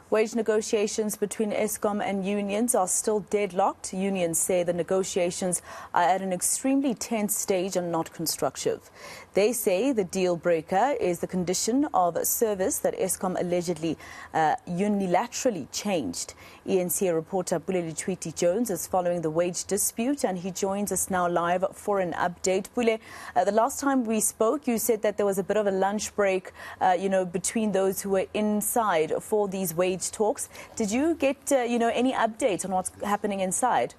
Wage negotiations between Eskom and unions are still deadlocked. Unions say the negotiations are at an extremely tense stage and not constructive. They say the deal breaker is the condition of service that Eskom allegedly unilaterally changed. eNCA reporter Pule Letshwiti-Jones is following the wage dispute, and he joins us now live for an update. Pule, the last time we spoke, you said that there was a bit of a lunch break, between those who were inside for these wage talks. Did you get, any update on what's happening inside?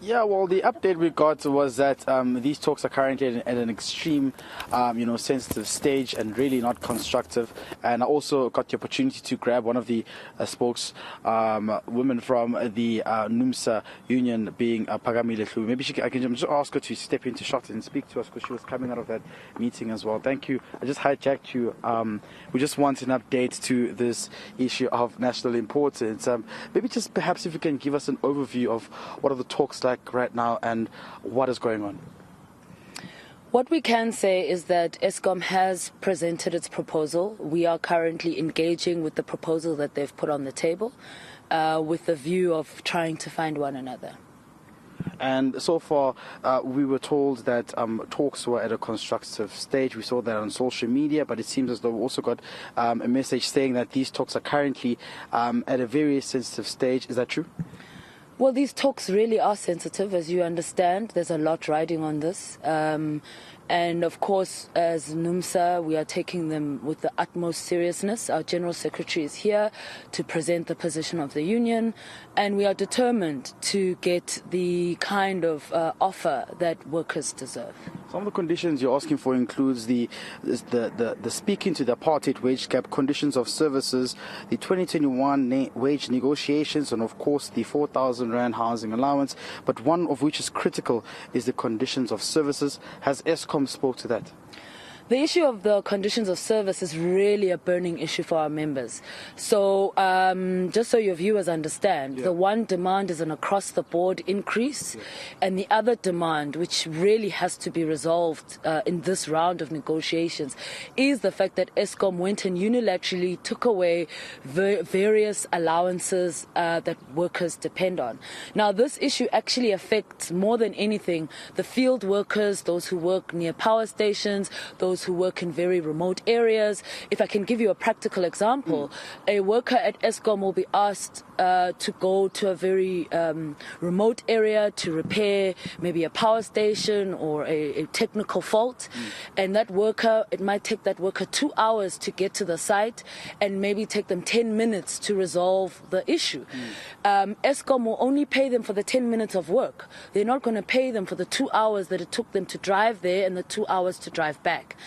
Yeah, well, the update we got was that these talks are currently at an extreme, sensitive stage and really not constructive. And I also got the opportunity to grab one of the women from the NUMSA union, being Pule Letshwiti. Maybe I can just ask her to step into shot and speak to us, because she was coming out of that meeting as well. Thank you. I just hijacked you. We just want an update to this issue of national importance. Maybe just perhaps if you can give us an overview of what are the talks like right now and what is going on. What we can say is that Eskom has presented its proposal. We are currently engaging with the proposal that they've put on the table, with the view of trying to find one another. And so far, we were told that talks were at a constructive stage. We saw that on social media, but it seems as though we also got a message saying that these talks are currently at a very sensitive stage. Is that true? Well, these talks really are sensitive, as you understand. There's a lot riding on this. And of course, as NUMSA, we are taking them with the utmost seriousness. Our General Secretary is here to present the position of the union, and we are determined to get the kind of offer that workers deserve. Some of the conditions you're asking for includes the speaking to the apartheid wage gap, conditions of services, the 2021 wage negotiations, and of course the 4,000 Rand housing allowance. But one of which is critical is the conditions of services. Has Eskom spoke to that? The issue of the conditions of service is really a burning issue for our members. So just so your viewers understand, the one demand is an across-the-board increase, and the other demand, which really has to be resolved in this round of negotiations, is the fact that Eskom went and unilaterally took away various allowances that workers depend on. Now, this issue actually affects more than anything the field workers, those who work near power stations, those who work in very remote areas. If I can give you a practical example, a worker at Eskom will be asked to go to a very remote area to repair maybe a power station or a technical fault, and that worker, it might take that worker 2 hours to get to the site and maybe take them 10 minutes to resolve the issue. Eskom will only pay them for the 10 minutes of work. They're not going to pay them for the 2 hours that it took them to drive there and the 2 hours to drive back.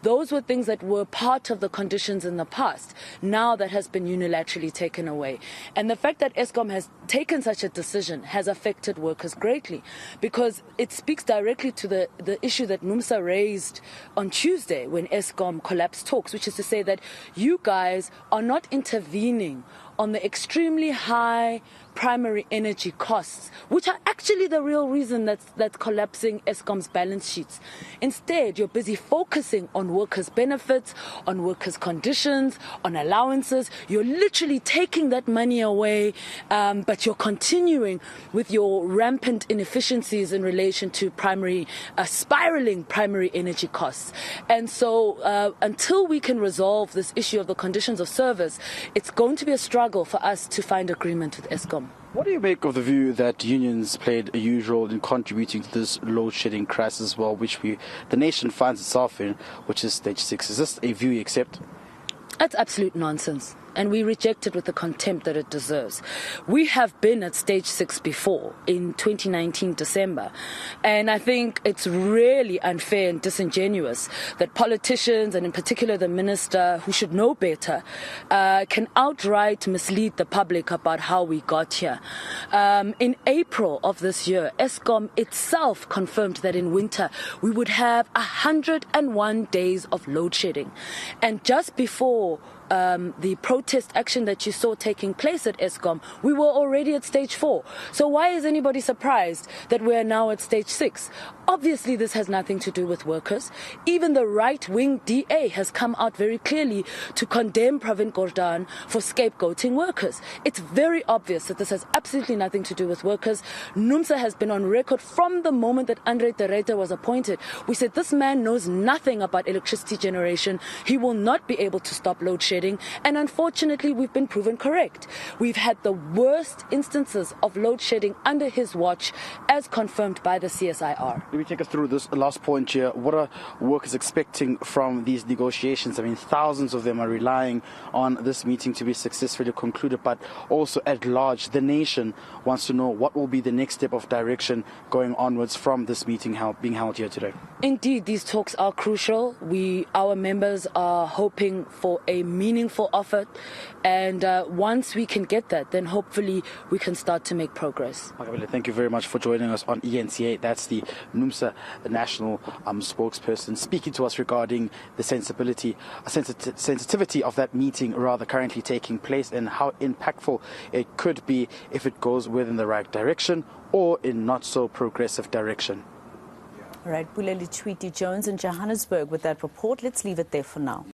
Those were things that were part of the conditions in the past. Now that has been unilaterally taken away. And the fact that Eskom has taken such a decision has affected workers greatly, because it speaks directly to the issue that NUMSA raised on Tuesday when Eskom collapsed talks, which is to say that you guys are not intervening on the extremely high primary energy costs, which are actually the real reason that's collapsing Eskom's balance sheets. Instead, you're busy focusing on workers' benefits, on workers' conditions, on allowances. You're literally taking that money away, but you're continuing with your rampant inefficiencies in relation to spiraling primary energy costs. And so until we can resolve this issue of the conditions of service, it's going to be a struggle for us to find agreement with Eskom. What do you make of the view that unions played a huge role in contributing to this load-shedding crisis as well, which the nation finds itself in, which is stage 6? Is this a view you accept? That's absolute nonsense, and we reject it with the contempt that it deserves. We have been at stage 6 before, in 2019 December, and I think it's really unfair and disingenuous that politicians, and in particular the minister, who should know better, can outright mislead the public about how we got here. In April of this year, Eskom itself confirmed that in winter we would have 101 days of load shedding, and just before the protest action that you saw taking place at Eskom, we were already at stage 4. So why is anybody surprised that we are now at stage 6? Obviously, this has nothing to do with workers. Even the right-wing DA has come out very clearly to condemn Pravin Gordhan for scapegoating workers. It's very obvious that this has absolutely nothing to do with workers. NUMSA has been on record from the moment that Andre Tereta was appointed. We said this man knows nothing about electricity generation. He will not be able to stop load shedding. And unfortunately, we've been proven correct. We've had the worst instances of load shedding under his watch, as confirmed by the CSIR. Let me take us through this last point here. What are workers expecting from these negotiations? I mean, thousands of them are relying on this meeting to be successfully concluded, but also at large, the nation wants to know what will be the next step of direction going onwards from this meeting being held here today. Indeed, these talks are crucial. Our members are hoping for a meaningful offer, and once we can get that, then hopefully we can start to make progress. Thank you very much for joining us on eNCA. That's the NUMSA national spokesperson speaking to us regarding the sensitivity of that meeting currently taking place, and how impactful it could be if it goes within the right direction or in not so progressive direction. All right, Pule Letshwiti-Jones in Johannesburg with that report. Let's leave it there for now.